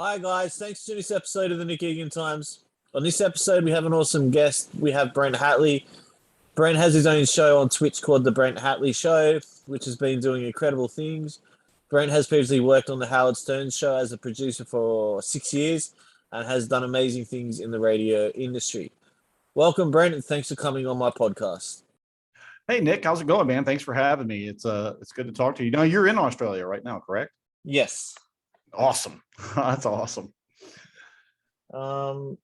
Hi guys, thanks to this episode of the Nick Egan Times. On this episode, we have an awesome guest. We have Brent Hatley. Brent has his own show on Twitch called The Brent Hatley Show, which has been doing incredible things. Brent has previously worked on the Howard Stern Show as a producer for 6 years and has done amazing things in the radio industry. Welcome, Brent, and thanks for coming on my podcast. Hey Nick, how's it going, man? Thanks for having me. It's good to talk to you. Now you're in Australia right now, correct? Yes. Awesome. That's awesome. Tell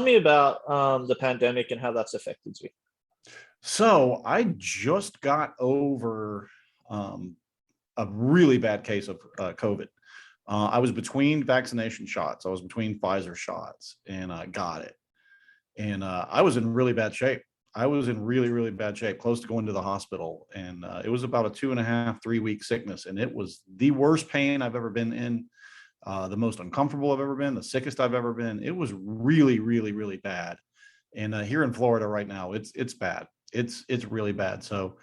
me about the pandemic and how that's affected you. So I just got over a really bad case of COVID. I was between vaccination shots. I was between Pfizer shots, and I got it. And I was in really bad shape. I was in really, really bad shape, close to going to the hospital. And it was about a 2.5, 3 week sickness. And it was the worst pain I've ever been in, the most uncomfortable I've ever been, the sickest I've ever been. It was really, really, really bad. And here in Florida right now, it's bad. It's really bad. So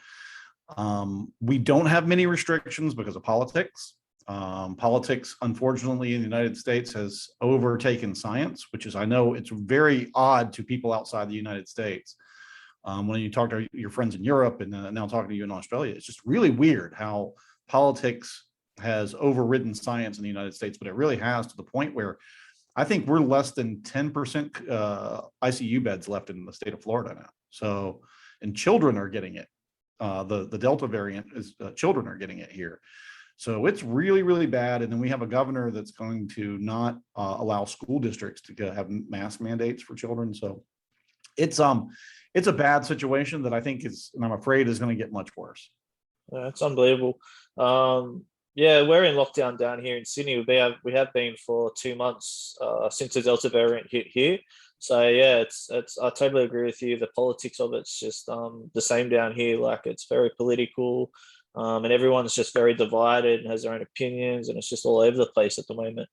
we don't have many restrictions because of politics. Politics, unfortunately, in the United States has overtaken science, which is, I know it's very odd to people outside the United States. When you talk to your friends in Europe and now talking to you in Australia, it's just really weird how politics has overridden science in the United States, but it really has, to the point where I think we're less than 10% ICU beds left in the state of Florida now. So, and children are getting it. The Delta variant is children are getting it here. So it's really, really bad. And then we have a governor that's going to not allow school districts to have mask mandates for children. So it's a bad situation that I think is, and I'm afraid is going to get much worse. It's unbelievable. Yeah, we're in lockdown down here in Sydney. We have been for 2 months since the Delta variant hit here. So yeah, it's I totally agree with you. The politics of it's just the same down here. Like, it's very political, and everyone's just very divided and has their own opinions, and it's just all over the place at the moment.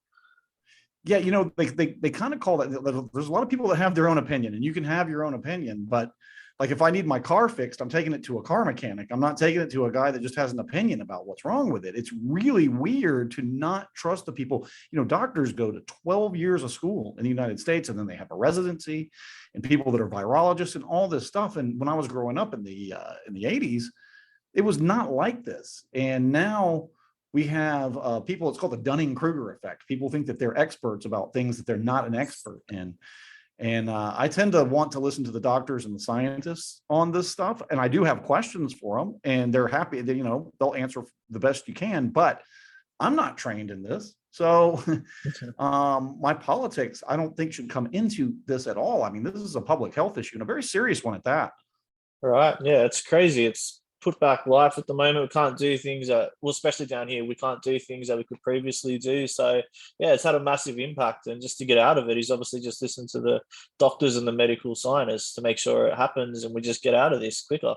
Yeah, you know, they kind of call that, there's a lot of people that have their own opinion, and you can have your own opinion, but like, if I need my car fixed, I'm taking it to a car mechanic. I'm not taking it to a guy that just has an opinion about what's wrong with it. It's really weird to not trust the people. You know, doctors go to 12 years of school in the United States, and then they have a residency, and people that are virologists and all this stuff. And when I was growing up in the 80s, it was not like this. And now we have people, it's called the Dunning-Kruger effect. People think that they're experts about things that they're not an expert in. And I tend to want to listen to the doctors and the scientists on this stuff. And I do have questions for them, and they're happy that, you know, they'll answer the best you can, but I'm not trained in this. So my politics, I don't think, should come into this at all. I mean, this is a public health issue, and a very serious one at that. Right. Yeah, it's crazy. It's put back life at the moment. We can't do things that, well, especially down here, we can't do things that we could previously do. So yeah, it's had a massive impact. And just to get out of it, he's obviously just listened to the doctors and the medical scientists to make sure it happens and we just get out of this quicker.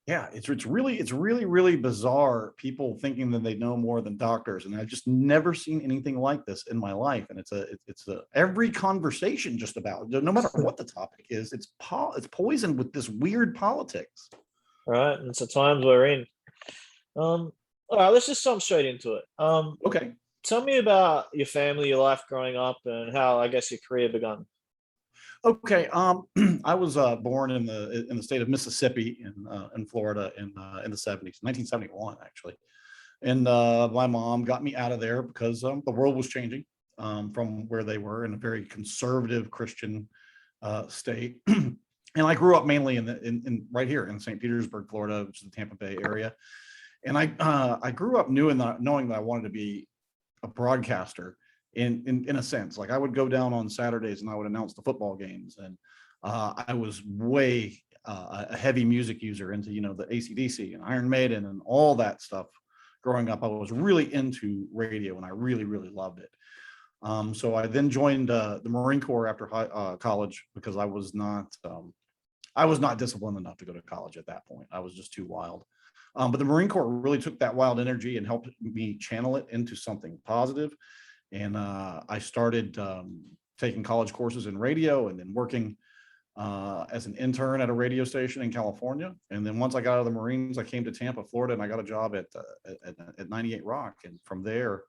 Yeah, it's really bizarre, people thinking that they know more than doctors, and I've just never seen anything like this in my life. And it's every conversation, just about, no matter what the topic is, it's poisoned with this weird politics. Right, and it's the times we're in. All right, let's just jump straight into it. Okay. Tell me about your family, your life growing up, and how, I guess, your career begun. Okay. I was born in the state of Mississippi in Florida in the 70s, 1971 actually. And my mom got me out of there because the world was changing from where they were, in a very conservative Christian state. And I grew up mainly in right here in St. Petersburg, Florida, which is the Tampa Bay area. And I grew up knowing that I wanted to be a broadcaster in a sense. Like, I would go down on Saturdays and I would announce the football games. And I was way a heavy music user, into, you know, the AC/DC and Iron Maiden and all that stuff. Growing up, I was really into radio, and I really, really loved it. So I then joined the Marine Corps after college, because I was not disciplined enough to go to college at that point. I was just too wild. But the Marine Corps really took that wild energy and helped me channel it into something positive. And I started taking college courses in radio, and then working as an intern at a radio station in California. And then once I got out of the Marines, I came to Tampa, Florida, and I got a job at 98 Rock. And from there,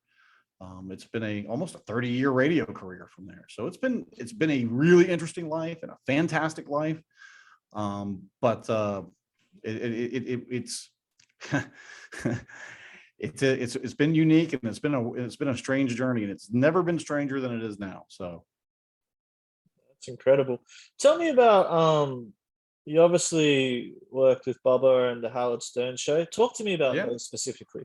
It's been almost a 30-year radio career from there. So it's been a really interesting life and a fantastic life. But it's it's been unique, and it's been a strange journey, and it's never been stranger than it is now. So That's incredible. Tell me about you obviously worked with Bubba and the Howard Stern show. Talk to me about those specifically.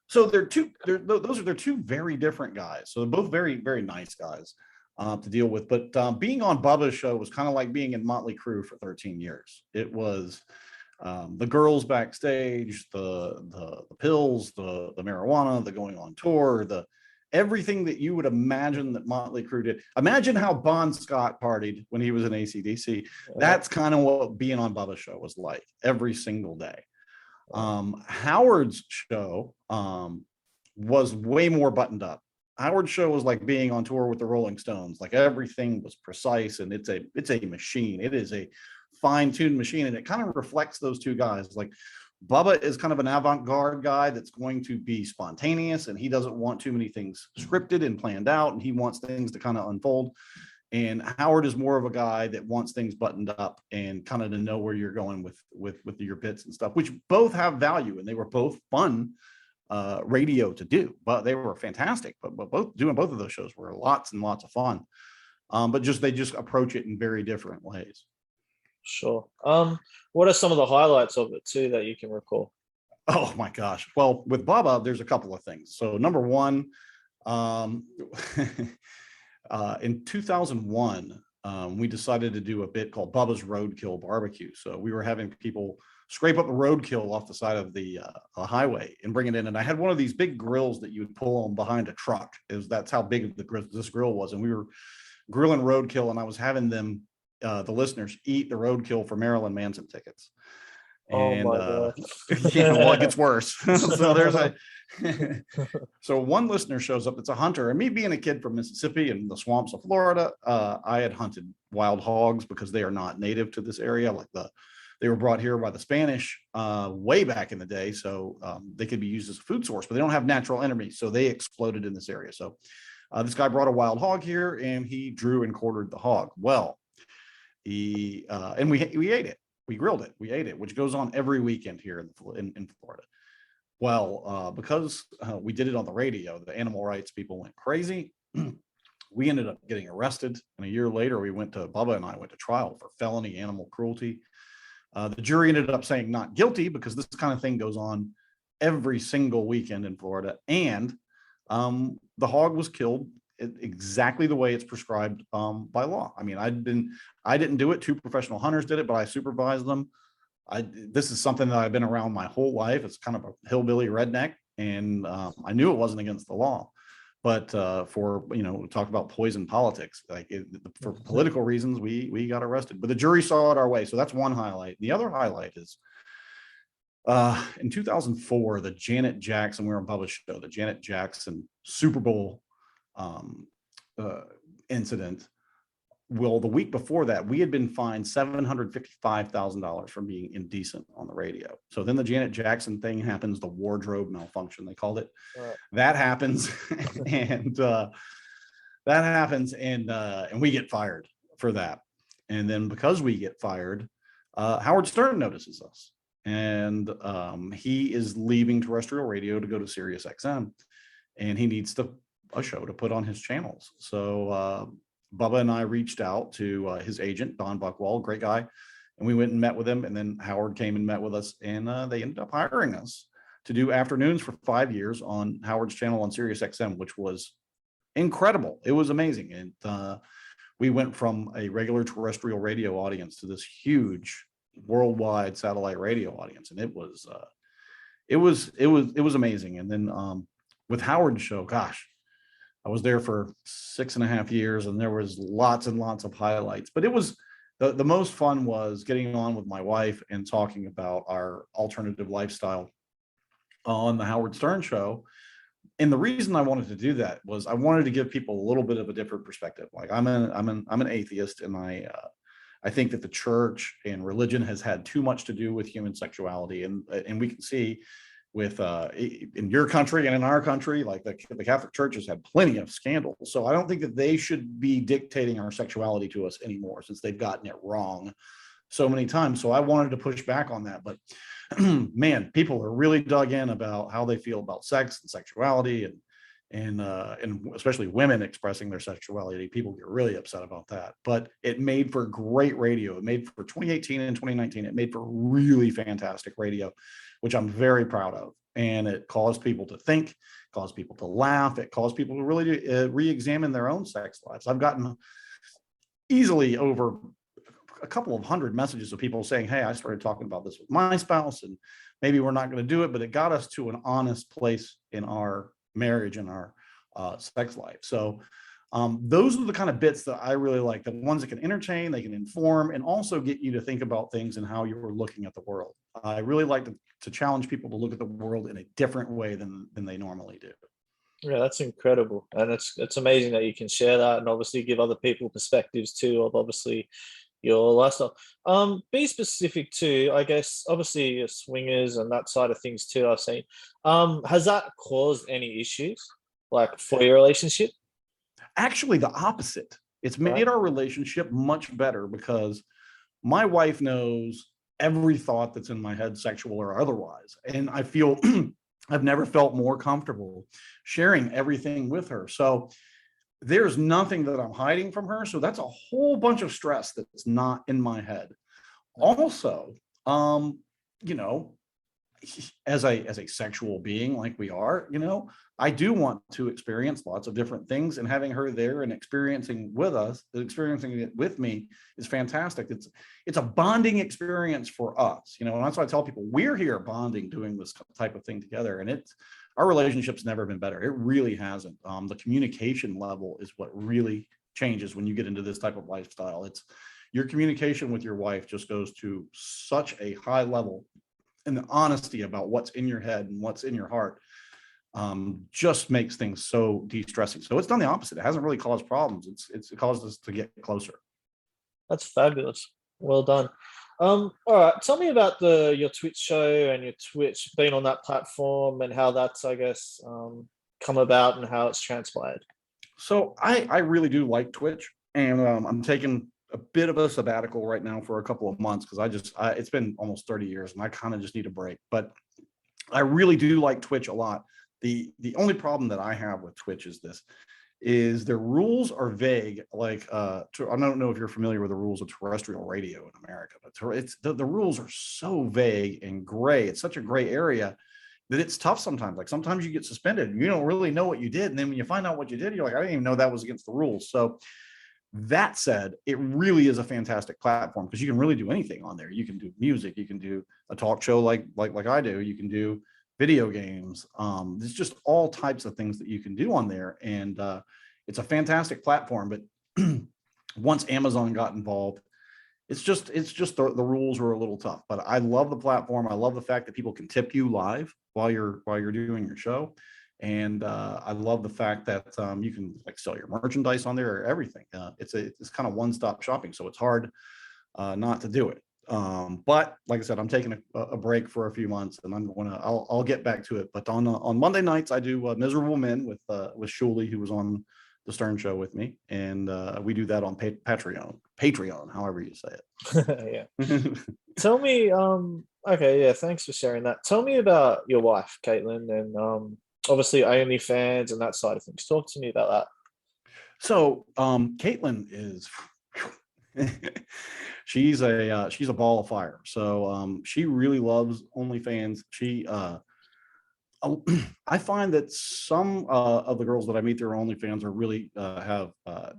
So those are two very different guys. So they're both very, very nice guys to deal with. But being on Bubba's show was kind of like being in Motley Crue for 13 years. It was the girls backstage, the pills, the marijuana, the going on tour, everything that you would imagine that Motley Crue did. Imagine how Bon Scott partied when he was in AC/DC. That's kind of what being on Bubba's show was like every single day. Howard's show was way more buttoned up. Howard's show was like being on tour with the Rolling Stones. Like everything was precise, and it's a machine. It is a fine-tuned machine, and it kind of reflects those two guys. Like Bubba is kind of an avant-garde guy that's going to be spontaneous, and he doesn't want too many things scripted and planned out, and he wants things to kind of unfold. And Howard is more of a guy that wants things buttoned up and kind of to know where you're going with your bits and stuff, which both have value, and they were both fun radio to do. But they were fantastic. But both of those shows were lots and lots of fun. But they just approach it in very different ways. Sure. What are some of the highlights of it too that you can recall? Oh my gosh. Well, with Bubba, there's a couple of things. So number one, in 2001, we decided to do a bit called Bubba's Roadkill Barbecue. So we were having people scrape up the roadkill off the side of the highway and bring it in. And I had one of these big grills that you would pull on behind a truck. That's how big this grill was. And we were grilling roadkill, and I was having them, the listeners, eat the roadkill for Marilyn Manson tickets. And what gets worse? So so one listener shows up. It's a hunter, and me being a kid from Mississippi and the swamps of Florida, I had hunted wild hogs because they are not native to this area. They were brought here by the Spanish way back in the day, so they could be used as a food source, but they don't have natural enemies, so they exploded in this area. So this guy brought a wild hog here, and he drew and quartered the hog. Well, we ate it. We grilled it. We ate it, which goes on every weekend here in Florida. Well, because we did it on the radio, the animal rights people went crazy. We ended up getting arrested, and a year later, Bubba and I went to trial for felony animal cruelty. The jury ended up saying not guilty because this kind of thing goes on every single weekend in Florida, and the hog was killed exactly the way it's prescribed by law. I mean, I didn't do it. Two professional hunters did it, but I supervised them. This is something that I've been around my whole life. It's kind of a hillbilly redneck, and I knew it wasn't against the law. But talk about poison politics, for political reasons, we got arrested. But the jury saw it our way, so that's one highlight. The other highlight is in 2004, the Janet Jackson, we were on Bubba's show, the Janet Jackson Super Bowl incident. Well, the week before that, we had been fined $755,000 for being indecent on the radio. So then the Janet Jackson thing happens, the wardrobe malfunction, they called it. That happens, and we get fired for that. And then because we get fired, Howard Stern notices us, and he is leaving terrestrial radio to go to SiriusXM, and he needs a show to put on his channels. So Bubba and I reached out to his agent, Don Buchwald, great guy, and we went and met with him. And then Howard came and met with us, and they ended up hiring us to do afternoons for 5 years on Howard's channel on SiriusXM, which was incredible. It was amazing. And we went from a regular terrestrial radio audience to this huge worldwide satellite radio audience, and it was amazing. And then with Howard's show, gosh, I was there for 6.5 years, and there was lots and lots of highlights. But it was the most fun was getting on with my wife and talking about our alternative lifestyle on the Howard Stern show. And the reason I wanted to do that was I wanted to give people a little bit of a different perspective. Like I'm an atheist, and I think that the church and religion has had too much to do with human sexuality, and we can see with in your country and in our country, like the Catholic Church has had plenty of scandals. So I don't think that they should be dictating our sexuality to us anymore, since they've gotten it wrong so many times. So I wanted to push back on that. But man, people are really dug in about how they feel about sex and sexuality, and especially women expressing their sexuality. People get really upset about that. But it made for great radio. It made for 2018 and 2019. It made for really fantastic radio, which I'm very proud of. And it caused people to think, caused people to laugh. It caused people to really re-examine their own sex lives. I've gotten easily over a couple of hundred messages of people saying, hey, I started talking about this with my spouse, and maybe we're not going to do it, but it got us to an honest place in our marriage and our sex life. So those are the kind of bits that I really like, the ones that can entertain, they can inform, and also get you to think about things and how you're looking at the world. I really like to challenge people to look at the world in a different way than they normally do. Yeah, that's incredible. And it's amazing that you can share that and obviously give other people perspectives too of obviously your lifestyle. Be specific to, I guess, obviously your swingers and that side of things too, I've seen. Has that caused any issues like for your relationship? Actually, the opposite. It's made our relationship much better, because my wife knows every thought that's in my head, sexual or otherwise. And I feel I've never felt more comfortable sharing everything with her. So there's nothing that I'm hiding from her. So that's a whole bunch of stress that's not in my head. Also, you know, as a sexual being like we are, you know, I do want to experience lots of different things, and having her there and experiencing it with me is fantastic. It's a bonding experience for us, you know, and that's why I tell people we're here bonding, doing this type of thing together. And our relationship's never been better. It really hasn't. The communication level is what really changes when you get into this type of lifestyle. It's your communication with your wife just goes to such a high level, and the honesty about what's in your head and what's in your heart just makes things so de-stressing. So it's done the opposite. It hasn't really caused problems. It's caused us to get closer. That's fabulous. Well done. All right. Tell me about your Twitch show and your Twitch being on that platform and how that's, I guess, come about and how it's transpired. So I really do like Twitch, and I'm taking a bit of a sabbatical right now for a couple of months, because it's been almost 30 years and I kind of just need a break. But I really do like Twitch a lot. The only problem that I have with Twitch is their rules are vague. Like I don't know if you're familiar with the rules of terrestrial radio in America, but the rules are so vague and gray. It's such a gray area that it's tough sometimes. Like sometimes you get suspended and you don't really know what you did, and then when you find out what you did, you're like, I didn't even know that was against the rules. So that said, it really is a fantastic platform, because you can really do anything on there. You can do music, you can do a talk show like I do, you can do video games. There's just all types of things that you can do on there, and it's a fantastic platform. But once Amazon got involved, it's just the rules were a little tough. But I love the platform. I love the fact that people can tip you live while you're doing your show. And I love the fact that you can like sell your merchandise on there or everything. It's kind of one-stop shopping, so it's hard not to do it. But like I said, I'm taking a break for a few months, and I'll get back to it. But on Monday nights, I do Miserable Men with Shuley, who was on the Stern Show with me, and we do that on Patreon, however you say it. Yeah. Tell me, okay, yeah, thanks for sharing that. Tell me about your wife, Caitlin, and obviously OnlyFans and that side of things. Talk to me about that. So Caitlin is she's a ball of fire. So she really loves OnlyFans. I find that some of the girls that I meet through OnlyFans are really have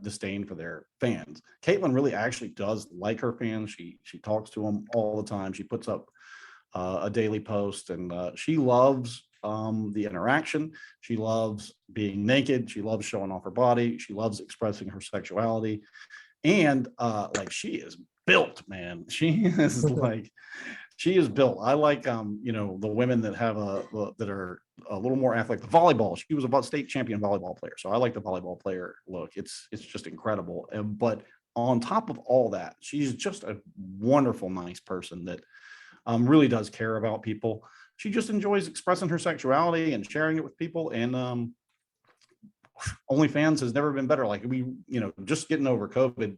disdain for their fans. Caitlin really actually does like her fans. She talks to them all the time. She puts up a daily post, and she loves the interaction. She loves being naked. She loves showing off her body. She loves expressing her sexuality. And like she is built, man. She is built. I like the women that have that are a little more athletic. The volleyball. She was a state champion volleyball player, so I like the volleyball player look. It's just incredible. But on top of all that, she's just a wonderful, nice person that really does care about people. she just enjoys expressing her sexuality and sharing it with people. And OnlyFans has never been better. Like just getting over COVID,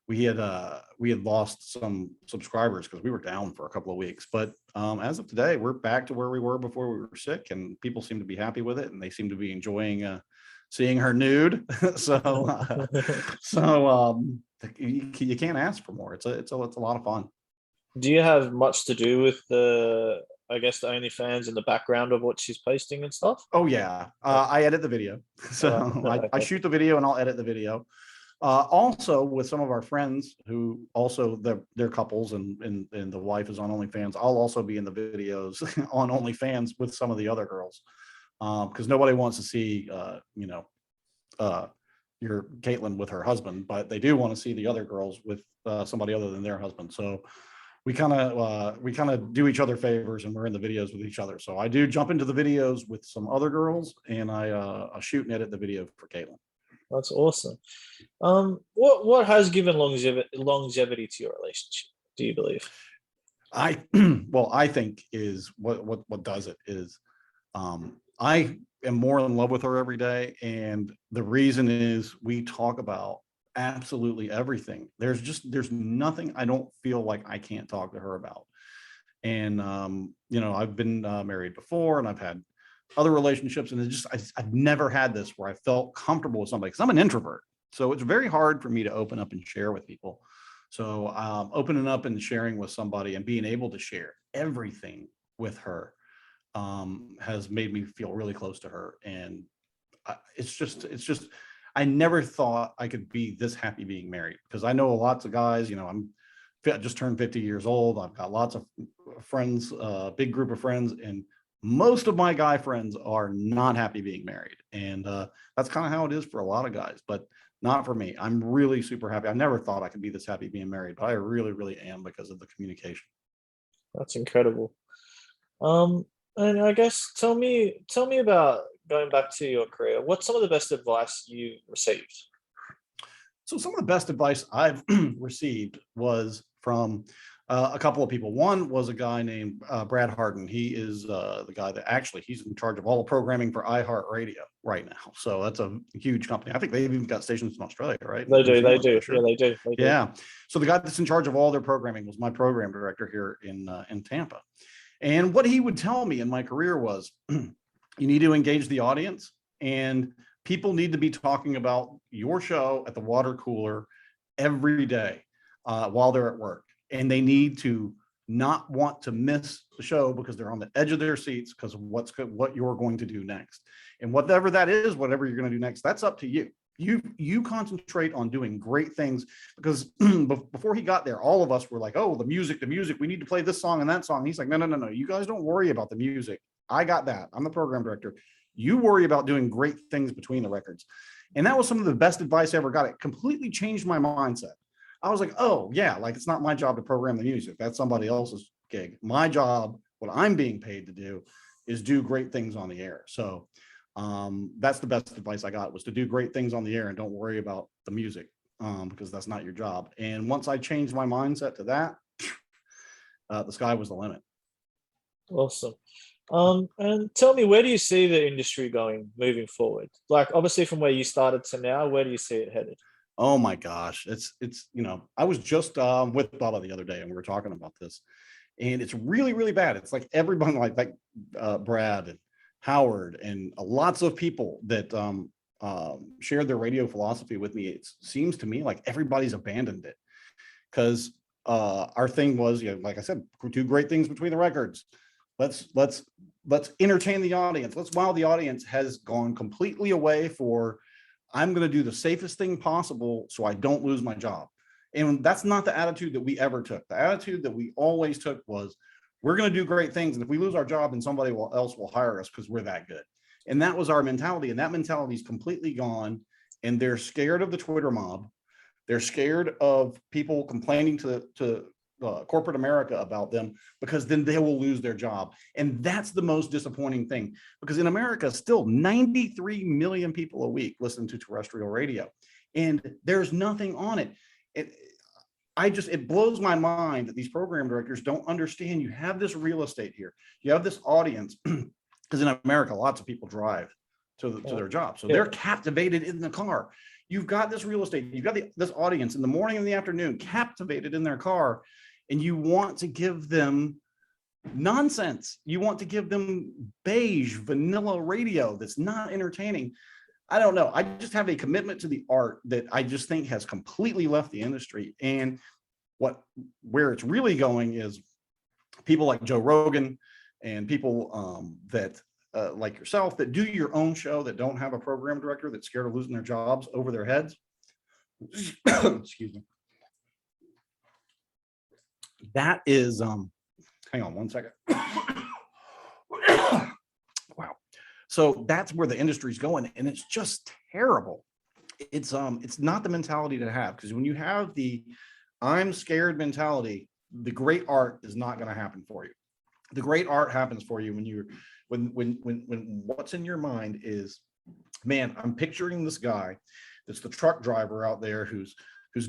we had lost some subscribers because we were down for a couple of weeks. But as of today, we're back to where we were before we were sick, and people seem to be happy with it, and they seem to be enjoying seeing her nude. so you can't ask for more. It's a lot of fun. Do you have much to do with the OnlyFans in the background of what she's posting and stuff? Oh yeah, I edit the video, so I shoot the video and I'll edit the video. Also, with some of our friends who also they're couples and the wife is on OnlyFans, I'll also be in the videos on OnlyFans with some of the other girls, because nobody wants to see your Caitlin with her husband, but they do want to see the other girls with somebody other than their husband. So we kind of do each other favors, and we're in the videos with each other. So I do jump into the videos with some other girls, and I shoot and edit the video for Caitlin. That's awesome. What has given longevity to your relationship, do you believe? I think is what does it is I am more in love with her every day, and the reason is we talk about absolutely everything. There's nothing I don't feel like I can't talk to her about. And I've been married before, and I've had other relationships, and I've never had this where I felt comfortable with somebody, because I'm an introvert, so it's very hard for me to open up and share with people. So opening up and sharing with somebody and being able to share everything with her has made me feel really close to her. And it's just I never thought I could be this happy being married, because I know lots of guys. I just turned 50 years old. I've got lots of friends, big group of friends, and most of my guy friends are not happy being married. And that's kind of how it is for a lot of guys, but not for me. I'm really super happy. I never thought I could be this happy being married, but I really, really am, because of the communication. That's incredible. And I guess tell me about going back to your career. What's some of the best advice you received? So some of the best advice I've received was from a couple of people. One was a guy named Brad Harden. He is the guy that actually he's in charge of all the programming for iHeartRadio right now. So that's a huge company. I think they've even got stations in Australia, right? They do. Sure. Yeah, they do. Yeah. So the guy that's in charge of all their programming was my program director here in Tampa. And what he would tell me in my career was, you need to engage the audience, and people need to be talking about your show at the water cooler every day while they're at work. And they need to not want to miss the show because they're on the edge of their seats because of what you're going to do next. And whatever that is, whatever you're going to do next, that's up to you. You concentrate on doing great things, because before he got there, all of us were like, oh, the music, we need to play this song and that song. He's like, no. You guys don't worry about the music. I got that. I'm the program director. You worry about doing great things between the records. And that was some of the best advice I ever got. It completely changed my mindset. I was like, oh yeah, like it's not my job to program the music. That's somebody else's gig. My job, what I'm being paid to do, is do great things on the air. So that's the best advice I got, was to do great things on the air and don't worry about the music, because that's not your job. And once I changed my mindset to that, the sky was the limit. Awesome. And tell me, where do you see the industry going moving forward? Like, obviously from where you started to now, where do you see it headed? Oh my gosh. It's I was just with Bubba the other day, and we were talking about this, and it's really, really bad. It's like everybody like Brad and Howard and lots of people that shared their radio philosophy with me. It seems to me like everybody's abandoned it, because our thing was, like I said, do great things between the records. Let's entertain the audience. Let's wow the audience has gone completely away for, I'm going to do the safest thing possible so I don't lose my job. And that's not the attitude that we ever took. The attitude that we always took was, we're going to do great things, and if we lose our job, then somebody else will hire us because we're that good. And that was our mentality. And that mentality is completely gone. And they're scared of the Twitter mob. They're scared of people complaining to corporate America about them, because then they will lose their job. And that's the most disappointing thing, because in America, still 93 million people a week listen to terrestrial radio, and there's nothing on it. it blows my mind that these program directors don't understand you have this real estate here. You have this audience, because in America, lots of people drive to their job. So they're captivated in the car. You've got this real estate, you've got this audience in the morning and the afternoon, captivated in their car, and you want to give them nonsense. You want to give them beige, vanilla radio that's not entertaining. I don't know. I just have a commitment to the art that I just think has completely left the industry. And where it's really going is people like Joe Rogan and people that like yourself that do your own show, that don't have a program director that's scared of losing their jobs over their heads. Excuse me. That is, hang on one second. Wow. So that's where the industry's going, and it's just terrible. It's not the mentality to have, because when you have the I'm scared mentality, the great art is not going to happen for you. The great art happens for you when what's in your mind is, man, I'm picturing this guy that's the truck driver out there who's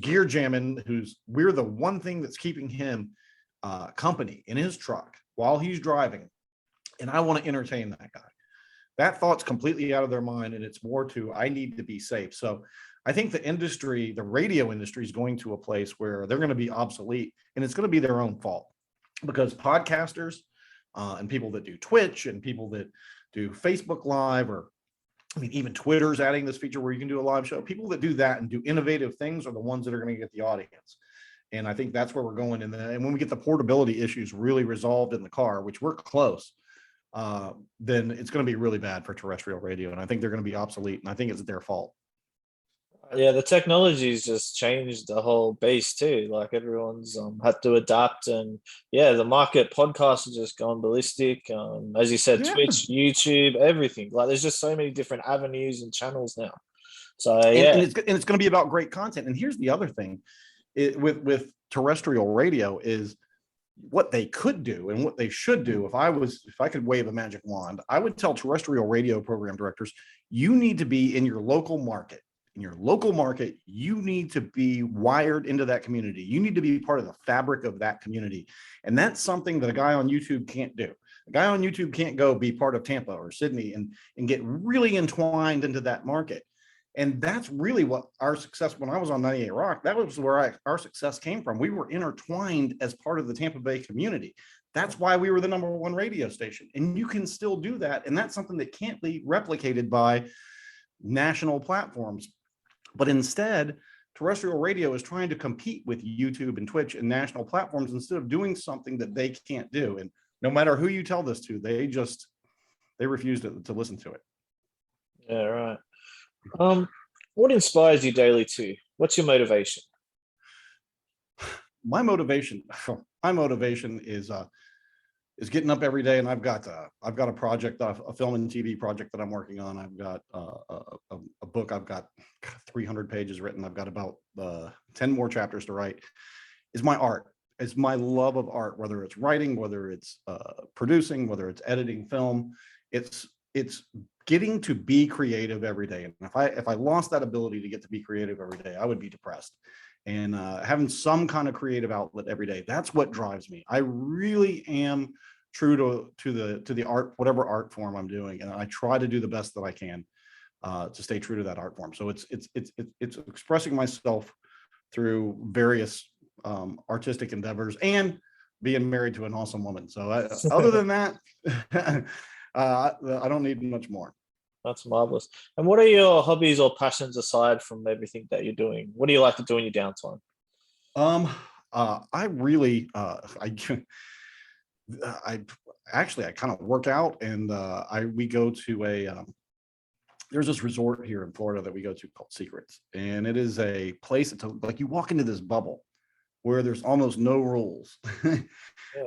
gear jamming, we're the one thing that's keeping him company in his truck while he's driving, and I want to entertain that guy. That thought's completely out of their mind, and it's more to, I need to be safe. So I think the radio industry is going to a place where they're going to be obsolete, and it's going to be their own fault, because podcasters and people that do Twitch and people that do Facebook Live, or I mean, even Twitter's adding this feature where you can do a live show. People that do that and do innovative things are the ones that are going to get the audience. And I think that's where we're going. And when we get the portability issues really resolved in the car, which we're close, then it's going to be really bad for terrestrial radio. And I think they're going to be obsolete. And I think it's their fault. Yeah, the technology's just changed the whole base too. Like everyone's had to adapt, and the market podcasts are just gone ballistic. As you said, Twitch, YouTube, everything. Like there's just so many different avenues and channels now. So and it's going to be about great content. And here's the other thing, with terrestrial radio is what they could do and what they should do. If I could wave a magic wand, I would tell terrestrial radio program directors, you need to be in your local market. In your local market, you need to be wired into that community. You need to be part of the fabric of that community. And that's something that a guy on YouTube can't do. A guy on YouTube can't go be part of Tampa or Sydney and get really entwined into that market. And that's really what our success, when I was on 98 Rock, that was where our success came from. We were intertwined as part of the Tampa Bay community. That's why we were the #1 radio station. And you can still do that. And that's something that can't be replicated by national platforms. But instead, terrestrial radio is trying to compete with YouTube and Twitch and national platforms instead of doing something that they can't do. And no matter who you tell this to, they refuse to listen to it. Yeah, right. What inspires you daily too? What's your motivation? My motivation is getting up every day, and I've got a project, a film and TV project that I'm working on. I've got a book. I've got 300 pages written. I've got about 10 more chapters to write. Is my art. It's my love of art, whether it's writing, whether it's producing, whether it's editing film. It's getting to be creative every day. And if I lost that ability to get to be creative every day, I would be depressed. And having some kind of creative outlet every day, that's what drives me. I really am true to the art, whatever art form I'm doing, and I try to do the best that I can to stay true to that art form. So it's expressing myself through various artistic endeavors and being married to an awesome woman. So other than that, I don't need much more. That's marvelous. And what are your hobbies or passions aside from everything that you're doing? What do you like to do in your downtime? I really, I kind of work out, and we go to there's this resort here in Florida that we go to called Secrets, and it is a place that's like you walk into this bubble where there's almost no rules,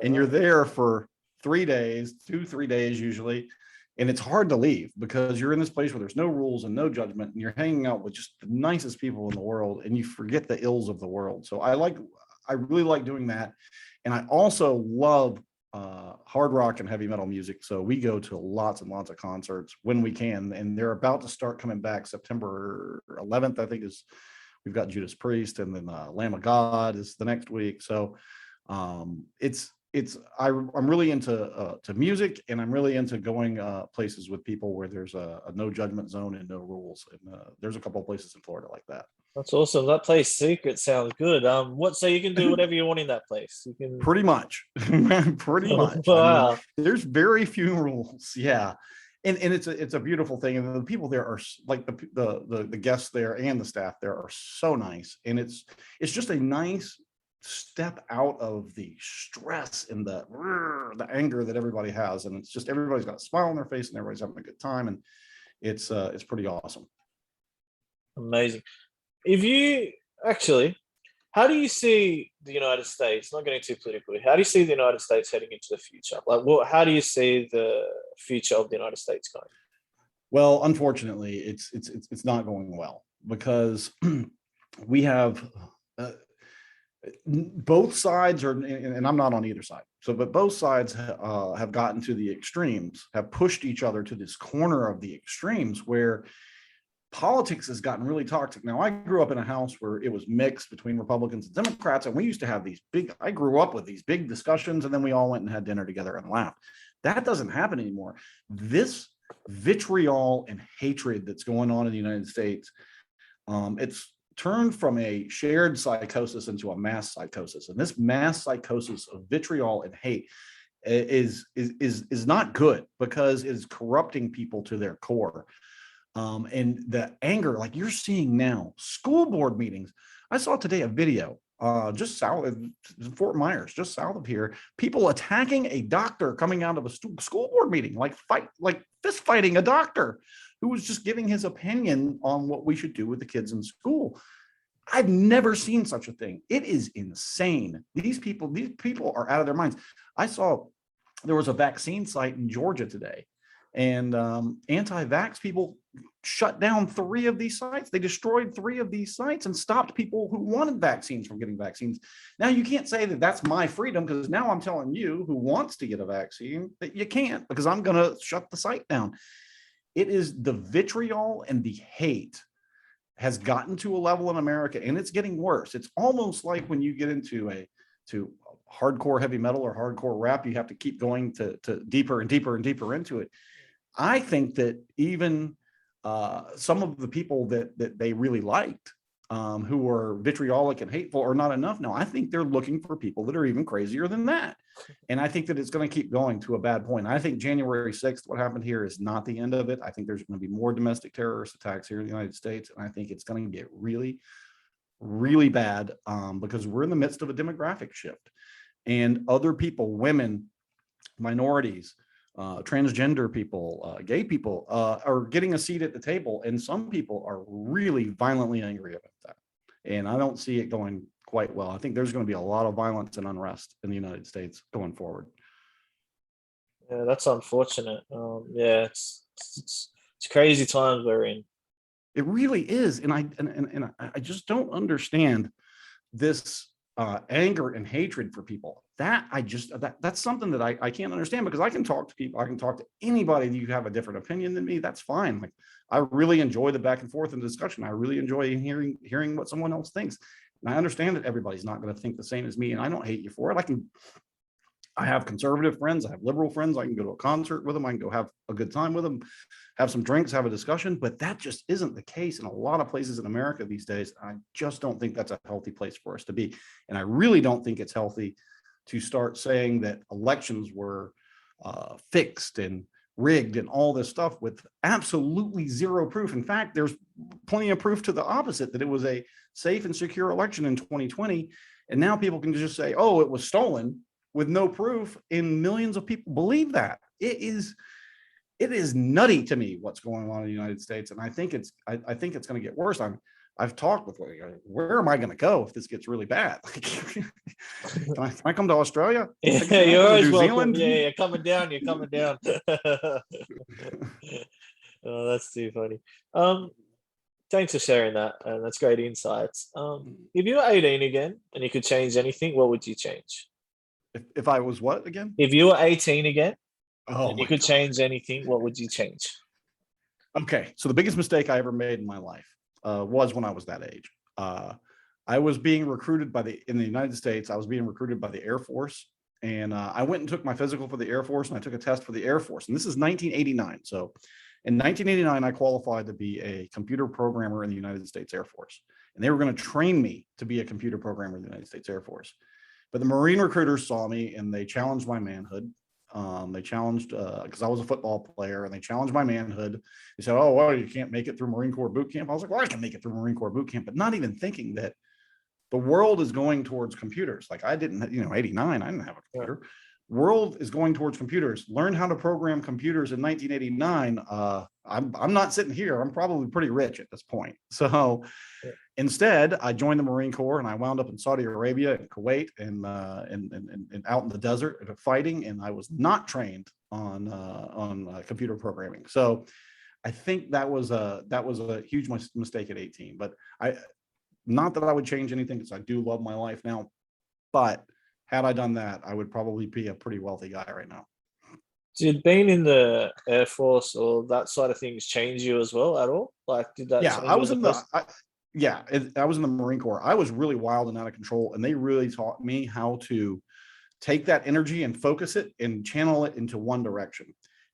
and you're there for 3 days, 2-3 days usually. And it's hard to leave because you're in this place where there's no rules and no judgment, and you're hanging out with just the nicest people in the world, and you forget the ills of the world. So I really like doing that. And I also love hard rock and heavy metal music. So we go to lots and lots of concerts when we can, and they're about to start coming back. September 11th, I think, is we've got Judas Priest, and then Lamb of God is the next week. So I'm really into to music, and I'm really into going places with people where there's a no judgment zone and no rules. And there's a couple of places in Florida like that. That's awesome. That place Secret sounds good. So you can do whatever you want in that place. You can Pretty much. Pretty much. Wow. I mean, there's very few rules. Yeah. And it's a beautiful thing. And the people there are like the guests there and the staff there are so nice. And it's just a nice step out of the stress and the anger that everybody has. And it's just, everybody's got a smile on their face and everybody's having a good time. And it's pretty awesome. Amazing. How do you see the United States, not getting too politically, how do you see the United States heading into the future? How do you see the future of the United States going? Well, unfortunately, it's not going well, because we have both sides are, and I'm not on either side. So, but both sides have gotten to the extremes, have pushed each other to this corner of the extremes where politics has gotten really toxic. Now, I grew up in a house where it was mixed between Republicans and Democrats, and we used to have I grew up with these big discussions, and then we all went and had dinner together and laughed. That doesn't happen anymore. This vitriol and hatred that's going on in the United States, it's turned from a shared psychosis into a mass psychosis. And this mass psychosis of vitriol and hate is not good, because it's corrupting people to their core. And the anger, like you're seeing now, school board meetings. I saw today a video just south of Fort Myers, just south of here, people attacking a doctor coming out of a school board meeting, like fist fighting a doctor who was just giving his opinion on what we should do with the kids in school. I've never seen such a thing. It is insane. These people are out of their minds. I saw there was a vaccine site in Georgia today, and anti-vax people shut down 3 of these sites. They destroyed 3 of these sites and stopped people who wanted vaccines from getting vaccines. Now, you can't say that that's my freedom, because now I'm telling you who wants to get a vaccine that you can't, because I'm going to shut the site down. It is the vitriol and the hate has gotten to a level in America, and it's getting worse. It's almost like when you get into to hardcore heavy metal or hardcore rap, you have to keep going to deeper and deeper and deeper into it. I think that even some of the people that they really liked, who are vitriolic and hateful, are not enough now. I think they're looking for people that are even crazier than that. And I think that it's going to keep going to a bad point. I think January 6th, what happened here, is not the end of it. I think there's going to be more domestic terrorist attacks here in the United States. And I think it's going to get really, really bad, because we're in the midst of a demographic shift. And other people, women, minorities, transgender people, gay people are getting a seat at the table, and some people are really violently angry about that. And I don't see it going quite well. I think there's going to be a lot of violence and unrest in the United States going forward. Yeah, that's unfortunate. Yeah, it's crazy times we're in. It really is, and I just don't understand this anger and hatred for people. That's something that I can't understand, because I can talk to people. I can talk to anybody that you have a different opinion than me. That's fine. Like, I really enjoy the back and forth and discussion. I really enjoy hearing what someone else thinks. And I understand that everybody's not going to think the same as me, and I don't hate you for it. I have conservative friends. I have liberal friends. I can go to a concert with them. I can go have a good time with them, have some drinks, have a discussion. But that just isn't the case in a lot of places in America these days. I just don't think that's a healthy place for us to be. And I really don't think it's healthy to start saying that elections were fixed and rigged and all this stuff with absolutely zero proof. In fact, there's plenty of proof to the opposite, that it was a safe and secure election in 2020. And now people can just say, oh, it was stolen, with no proof, and millions of people believe that. It is nutty to me what's going on in the United States, and I think it's going to get worse. I've talked with, where am I going to go if this gets really bad? Can I come to Australia? Yeah, you're always welcome. Yeah, you're coming down. You're coming down. Oh, that's too funny. Thanks for sharing that, and that's great insights. If you were 18 again and you could change anything, what would you change? If I was what again? If you were 18 again, and you could change anything, what would you change? Okay, so the biggest mistake I ever made in my life was when I was that age. I was being recruited in the United States. I was being recruited by the Air Force, and I went and took my physical for the Air Force, and I took a test for the Air Force. And this is 1989. So in 1989, I qualified to be a computer programmer in the United States Air Force, and they were going to train me to be a computer programmer in the United States Air Force. But the Marine recruiters saw me, and they challenged my manhood. They challenged, because I was a football player, and they challenged my manhood. They said, "Oh, well, you can't make it through Marine Corps boot camp." I was like, "Well, I can make it through Marine Corps boot camp," but not even thinking that the world is going towards computers. Like I didn't, 89, I didn't have a computer. World is going towards computers. Learn how to program computers in 1989. I'm not sitting here. I'm probably pretty rich at this point. So instead, I joined the Marine Corps, and I wound up in Saudi Arabia and Kuwait and out in the desert fighting. And I was not trained on computer programming. So I think that was a huge mistake at 18. But not that I would change anything, because I do love my life now. But had I done that, I would probably be a pretty wealthy guy right now. Did being in the Air Force or that side of things change you as well at all? Like, did that? Yeah, change I you was as a in person? I was in the Marine Corps. I was really wild and out of control, and they really taught me how to take that energy and focus it and channel it into one direction.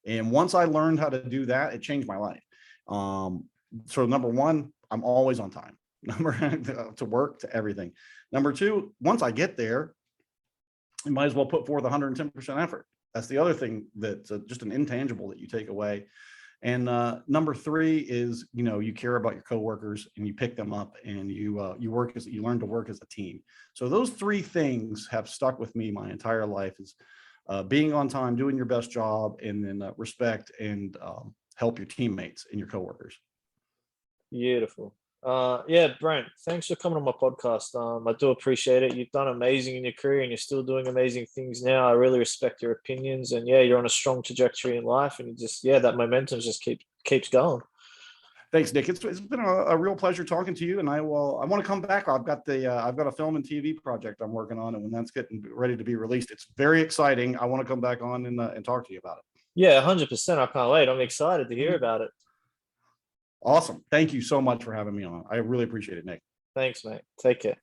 And once I learned how to do that, it changed my life. So number one, I'm always on time. To work, to everything. Number two, once I get there, you might as well put forth 110% effort. That's the other thing that's just an intangible that you take away. And number three is, you care about your coworkers, and you pick them up, and you learn to work as a team. So those three things have stuck with me my entire life: is being on time, doing your best job, and then respect and help your teammates and your coworkers. Beautiful. Yeah, Brent, thanks for coming on my podcast. I do appreciate it. You've done amazing in your career, and you're still doing amazing things now. I really respect your opinions, and yeah, you're on a strong trajectory in life, and that momentum just keeps going. Thanks, Nick. It's been a real pleasure talking to you, and I want to come back. I've got a film and TV project I'm working on, and when that's getting ready to be released, it's very exciting. I want to come back on and talk to you about it. Yeah, 100%. I can't wait. I'm excited to hear about it. Awesome. Thank you so much for having me on. I really appreciate it, Nick. Thanks, mate. Take care.